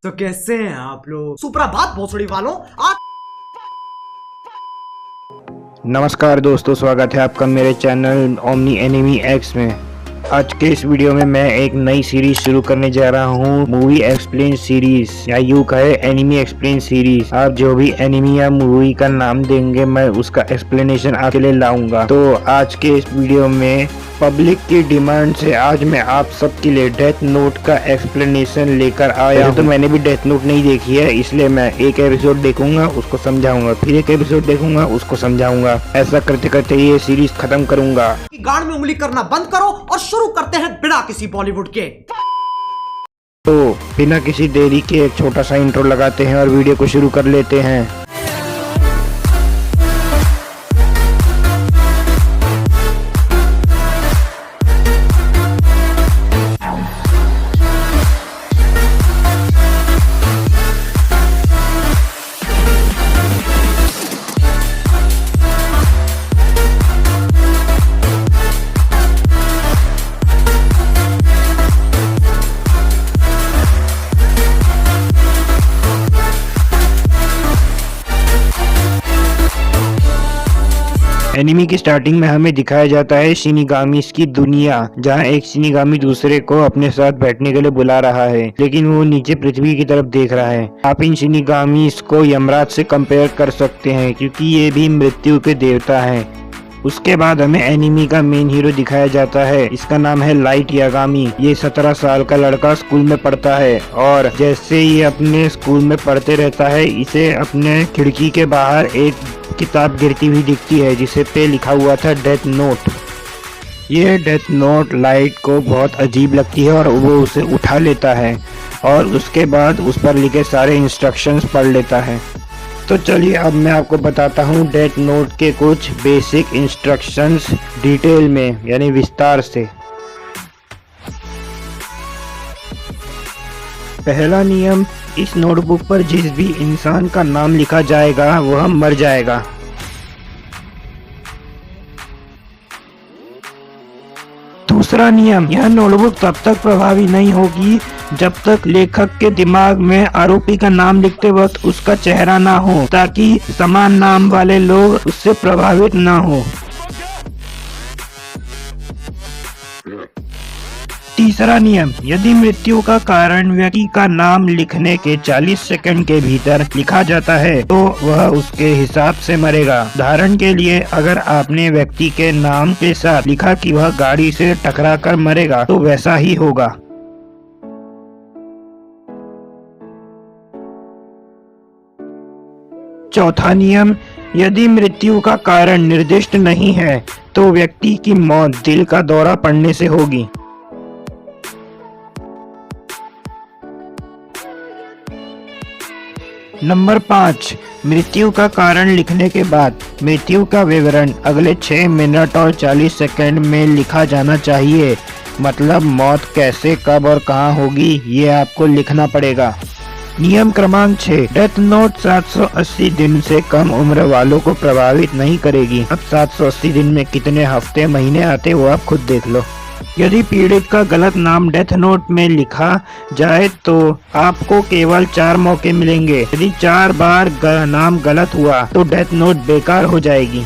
तो कैसे हैं आप लोग? सुप्रभात भोसड़ी वालों। आज नमस्कार दोस्तों, स्वागत है आपका मेरे चैनल ओमनी एनिमी एक्स में। आज के इस वीडियो में मैं एक नई सीरीज शुरू करने जा रहा हूँ, मूवी एक्सप्लेन सीरीज या यूं कहे एनिमी एक्सप्लेन सीरीज। आप जो भी एनिमी या मूवी का नाम देंगे मैं उसका एक्सप्लेनेशन आपके लिए लाऊंगा। तो आज के इस वीडियो में पब्लिक की डिमांड से आज मैं आप सबके लिए डेथ नोट का एक्सप्लेनेशन लेकर आया हूं। तो मैंने भी डेथ नोट नहीं देखी है, इसलिए मैं एक एपिसोड देखूंगा उसको समझाऊंगा, फिर एक एपिसोड देखूंगा उसको समझाऊंगा। ऐसा करते करते ये सीरीज खत्म करूंगा। गांड में उंगली करना बंद करो और शुरू करते हैं बिना किसी बॉलीवुड के। तो बिना किसी देरी के एक छोटा सा इंट्रो लगाते हैं और वीडियो को शुरू कर लेते हैं। एनिमी की स्टार्टिंग में हमें दिखाया जाता है शिनिगामिस की दुनिया, जहां एक शिनिगामी दूसरे को अपने साथ बैठने के लिए बुला रहा है, लेकिन वो नीचे पृथ्वी की तरफ देख रहा है। आप इन शिनिगामिस को यमराज से कंपेयर कर सकते हैं, क्योंकि ये भी मृत्यु के देवता हैं। उसके बाद हमें एनिमी का मेन हीरो दिखाया जाता है, इसका नाम है लाइट यागामी। ये 17 साल का लड़का स्कूल में पढ़ता है और जैसे ये अपने स्कूल में पढ़ते रहता है, इसे अपने खिड़की के बाहर एक किताब गिरती हुई दिखती है जिसे पे लिखा हुआ था डेथ नोट। ये डेथ नोट लाइट को बहुत अजीब लगती है और वो उसे उठा लेता है और उसके बाद उस पर लिखे सारे इंस्ट्रक्शंस पढ़ लेता है। तो चलिए अब मैं आपको बताता हूँ डेथ नोट के कुछ बेसिक इंस्ट्रक्शंस डिटेल में, यानी विस्तार से। पहला नियम, इस नोटबुक पर जिस भी इंसान का नाम लिखा जाएगा वह मर जाएगा। दूसरा नियम, यह नोटबुक तब तक प्रभावी नहीं होगी जब तक लेखक के दिमाग में आरोपी का नाम लिखते वक्त उसका चेहरा ना हो, ताकि समान नाम वाले लोग उससे प्रभावित ना हो। तीसरा नियम, यदि मृत्यु का कारण व्यक्ति का नाम लिखने के 40 सेकंड के भीतर लिखा जाता है तो वह उसके हिसाब से मरेगा। उदाहरण के लिए, अगर आपने व्यक्ति के नाम के साथ लिखा कि वह गाड़ी से टकराकर मरेगा तो वैसा ही होगा। चौथा नियम, यदि मृत्यु का कारण निर्दिष्ट नहीं है तो व्यक्ति की मौत दिल का दौरा पड़ने से होगी। नंबर 5, मृत्यु का कारण लिखने के बाद मृत्यु का विवरण अगले 6 मिनट और 40 सेकंड में लिखा जाना चाहिए। मतलब मौत कैसे, कब और कहां होगी ये आपको लिखना पड़ेगा। नियम क्रमांक 6, डेथ नोट 780 दिन से कम उम्र वालों को प्रभावित नहीं करेगी। अब 780 दिन में कितने हफ्ते महीने आते वो आप खुद देख लो। यदि पीड़ित का गलत नाम डेथ नोट में लिखा जाए तो आपको केवल 4 मौके मिलेंगे। यदि 4 बार नाम गलत हुआ तो डेथ नोट बेकार हो जाएगी।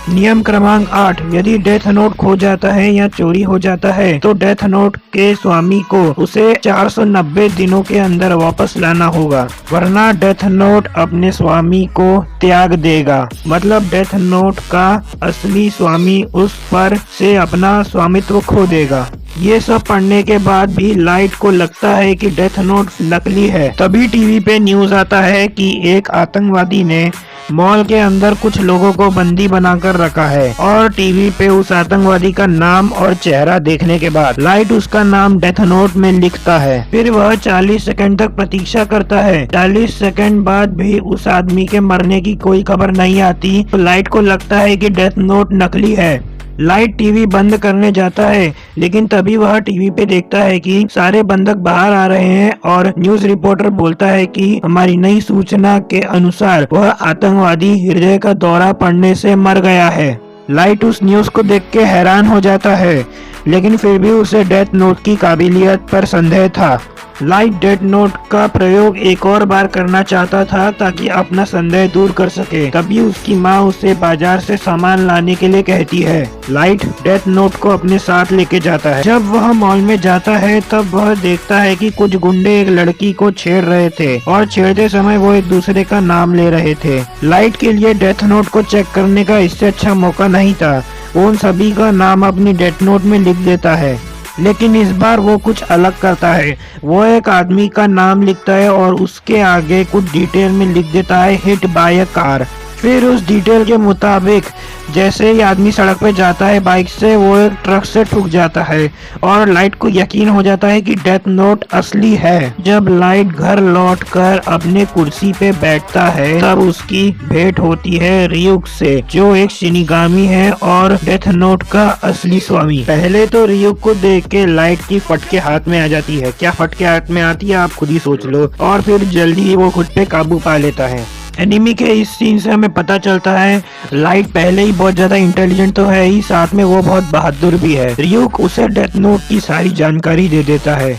नियम क्रमांक 8, यदि डेथ नोट खो जाता है या चोरी हो जाता है तो डेथ नोट के स्वामी को उसे 490 दिनों के अंदर वापस लाना होगा, वरना डेथ नोट अपने स्वामी को त्याग देगा। मतलब डेथ नोट का असली स्वामी उस पर से अपना स्वामित्व खो देगा। ये सब पढ़ने के बाद भी लाइट को लगता है कि डेथ नोट नकली है। तभी टीवी पे न्यूज आता है कि एक आतंकवादी ने मॉल के अंदर कुछ लोगों को बंदी बनाकर रखा है और टीवी पे उस आतंकवादी का नाम और चेहरा देखने के बाद लाइट उसका नाम डेथ नोट में लिखता है। फिर वह 40 सेकंड तक प्रतीक्षा करता है। 40 सेकंड बाद भी उस आदमी के मरने की कोई खबर नहीं आती तो लाइट को लगता है कि डेथ नोट नकली है। लाइट टीवी बंद करने जाता है, लेकिन तभी वह टीवी पे देखता है कि सारे बंधक बाहर आ रहे हैं और न्यूज रिपोर्टर बोलता है कि हमारी नई सूचना के अनुसार वह आतंकवादी हृदय का दौरा पड़ने से मर गया है। लाइट उस न्यूज को देख के हैरान हो जाता है, लेकिन फिर भी उसे डेथ नोट की काबिलियत पर संदेह था। लाइट डेथ नोट का प्रयोग एक और बार करना चाहता था ताकि अपना संदेह दूर कर सके। तभी उसकी माँ उसे बाजार से सामान लाने के लिए कहती है। लाइट डेथ नोट को अपने साथ लेके जाता है। जब वह मॉल में जाता है तब वह देखता है कि कुछ गुंडे एक लड़की को छेड़ रहे थे और छेड़ते समय वो एक दूसरे का नाम ले रहे थे। लाइट के लिए डेथ नोट को चेक करने का इससे अच्छा मौका नहीं था। वो उन सभी का नाम अपनी डेथ नोट में लिख देता है, लेकिन इस बार वो कुछ अलग करता है। वो एक आदमी का नाम लिखता है और उसके आगे कुछ डिटेल में लिख देता है हिट बाय अ कार। फिर उस डिटेल के मुताबिक जैसे ही आदमी सड़क पे जाता है बाइक से, वो एक ट्रक से ठुक जाता है और लाइट को यकीन हो जाता है कि डेथ नोट असली है। जब लाइट घर लौटकर अपने कुर्सी पे बैठता है तब उसकी भेंट होती है रियुक से, जो एक शिनिगामी है और डेथ नोट का असली स्वामी। पहले तो रियुक को देख के लाइट की फटके हाथ में आ जाती है। क्या फटके हाथ में आती है आप खुद ही सोच लो। और फिर जल्दी ही वो खुद पे काबू पा लेता है। एनिमी के इस सीन से हमें पता चलता है लाइट पहले ही बहुत ज्यादा इंटेलिजेंट तो है ही, साथ में वो बहुत बहादुर भी है। रियुक उसे डेथ नोट की सारी जानकारी दे देता है।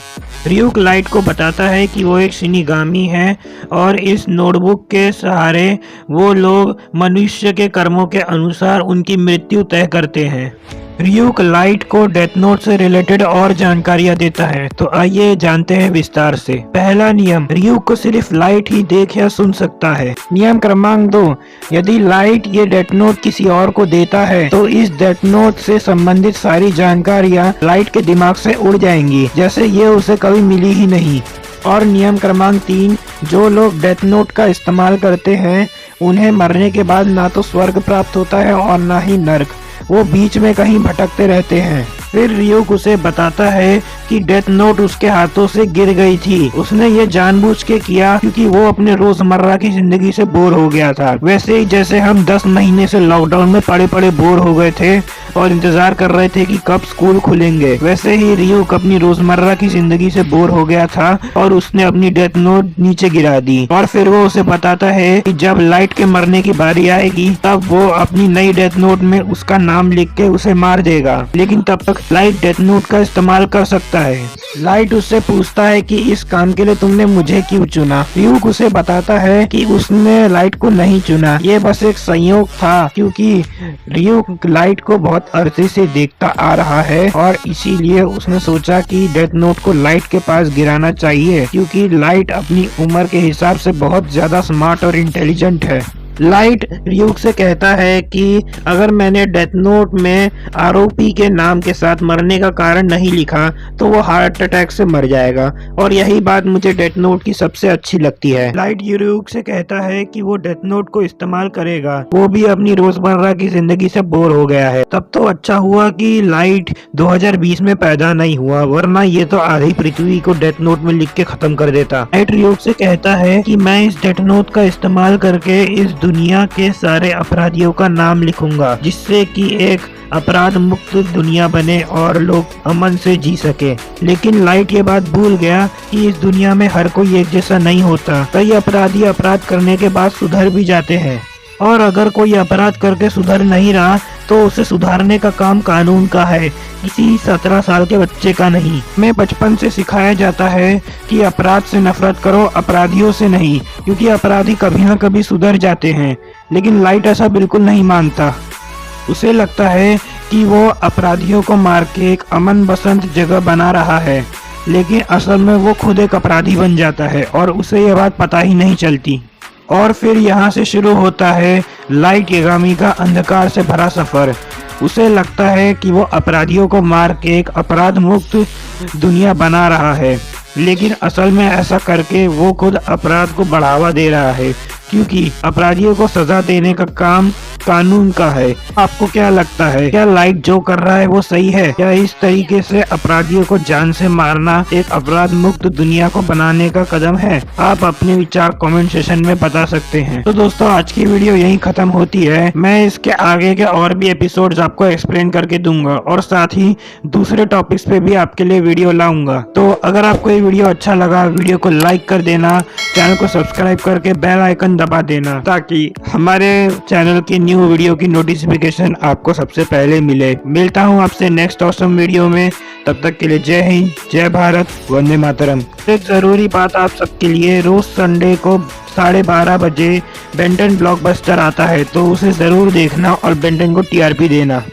रियुक लाइट को बताता है कि वो एक शिनिगामी है और इस नोटबुक के सहारे वो लोग मनुष्य के कर्मों के अनुसार उनकी मृत्यु तय करते हैं। रियुक लाइट को डेथ नोट से रिलेटेड और जानकारियां देता है, तो आइए जानते हैं विस्तार से। पहला नियम, रियुक को सिर्फ लाइट ही देख या सुन सकता है। नियम क्रमांक 2, यदि लाइट ये डेथ नोट किसी और को देता है तो इस डेथ नोट से संबंधित सारी जानकारियां लाइट के दिमाग से उड़ जाएंगी, जैसे ये उसे कभी मिली ही नहीं। और नियम क्रमांक 3, जो लोग डेथ नोट का इस्तेमाल करते हैं उन्हें मरने के बाद ना तो स्वर्ग प्राप्त होता है और ना ही नर्क, वो बीच में कहीं भटकते रहते हैं। फिर रियुक उसे बताता है कि डेथ नोट उसके हाथों से गिर गई थी। उसने ये जानबूझ के किया क्योंकि वो अपने रोजमर्रा की जिंदगी से बोर हो गया था। वैसे ही जैसे हम 10 महीने से लॉकडाउन में पड़े पड़े बोर हो गए थे और इंतजार कर रहे थे कि कब स्कूल खुलेंगे, वैसे ही रियुक अपनी रोजमर्रा की जिंदगी से बोर हो गया था और उसने अपनी डेथ नोट नीचे गिरा दी। और फिर वो उसे बताता है कि जब लाइट के मरने की बारी आएगी तब वो अपनी नई डेथ नोट में उसका नाम लिख के उसे मार देगा, लेकिन तब तक लाइट डेथ नोट का इस्तेमाल कर सकता है। लाइट उससे पूछता है कि इस काम के लिए तुमने मुझे क्यों चुना। रियुक उसे बताता है कि उसने लाइट को नहीं चुना, ये बस एक संयोग था, क्योंकि रियुक लाइट को बहुत अरसे से देखता आ रहा है और इसीलिए उसने सोचा कि डेथ नोट को लाइट के पास गिराना चाहिए, क्योंकि लाइट अपनी उम्र के हिसाब से बहुत ज्यादा स्मार्ट और इंटेलिजेंट है। लाइट रियुक से कहता है कि अगर मैंने डेथ नोट में आरोपी के नाम के साथ मरने का कारण नहीं लिखा तो वो हार्ट अटैक से मर जाएगा, और यही बात मुझे डेथ नोट की सबसे अच्छी लगती है। लाइट रियुक से कहता है कि वो डेथ नोट को इस्तेमाल करेगा, वो भी अपनी रोजमर्रा की जिंदगी से बोर हो गया है। तब तो अच्छा हुआ कि लाइट 2020 में पैदा नहीं हुआ, वरना ये तो आधी पृथ्वी को डेथ नोट में लिख के खत्म कर देता। लाइट रियुक से कहता है कि मैं इस डेथ नोट का इस्तेमाल करके इस दुनिया के सारे अपराधियों का नाम लिखूंगा, जिससे कि एक अपराध मुक्त दुनिया बने और लोग अमन से जी सके। लेकिन लाइट ये बात भूल गया कि इस दुनिया में हर कोई एक जैसा नहीं होता। कई अपराधी अपराध करने के बाद सुधर भी जाते हैं, और अगर कोई अपराध करके सुधर नहीं रहा तो उसे सुधारने का काम कानून का है, किसी 17 साल के बच्चे का नहीं। हमें बचपन से सिखाया जाता है कि अपराध से नफरत करो, अपराधियों से नहीं, क्योंकि अपराधी कभी ना कभी सुधर जाते हैं। लेकिन लाइट ऐसा बिल्कुल नहीं मानता। उसे लगता है कि वो अपराधियों को मार के एक अमन बसंत जगह बना रहा है, लेकिन असल में वो खुद एक अपराधी बन जाता है और उसे ये बात पता ही नहीं चलती। और फिर यहाँ से शुरू होता है लाइट यागामी का अंधकार से भरा सफर। उसे लगता है कि वो अपराधियों को मार के एक अपराध मुक्त दुनिया बना रहा है, लेकिन असल में ऐसा करके वो खुद अपराध को बढ़ावा दे रहा है, क्योंकि अपराधियों को सजा देने का काम कानून का है। आपको क्या लगता है, क्या लाइट जो कर रहा है वो सही है? क्या इस तरीके से अपराधियों को जान से मारना एक अपराध मुक्त दुनिया को बनाने का कदम है? आप अपने विचार कमेंट सेशन में बता सकते हैं। तो दोस्तों, आज की वीडियो यहीं खत्म होती है। मैं इसके आगे के और भी एपिसोड्स आपको एक्सप्लेन करके दूंगा और साथ ही दूसरे टॉपिक्स पे भी आपके लिए वीडियो लाऊंगा। तो अगर आपको ये वीडियो अच्छा लगा, वीडियो को लाइक कर देना, चैनल को सब्सक्राइब करके बेल आइकन दबा देना, ताकि हमारे चैनल की न्यू वीडियो की नोटिफिकेशन आपको सबसे पहले मिले। मिलता हूँ आपसे नेक्स्ट ऑसम वीडियो में, तब तक के लिए जय हिंद, जय भारत, वंदे मातरम। एक ज़रूरी बात आप सबके लिए, रोज़ संडे को 12:30 बजे बेंटन ब्लॉकबस्टर आता है, तो उसे ज़रूर देखना और बेंटन को टीआरपी देना।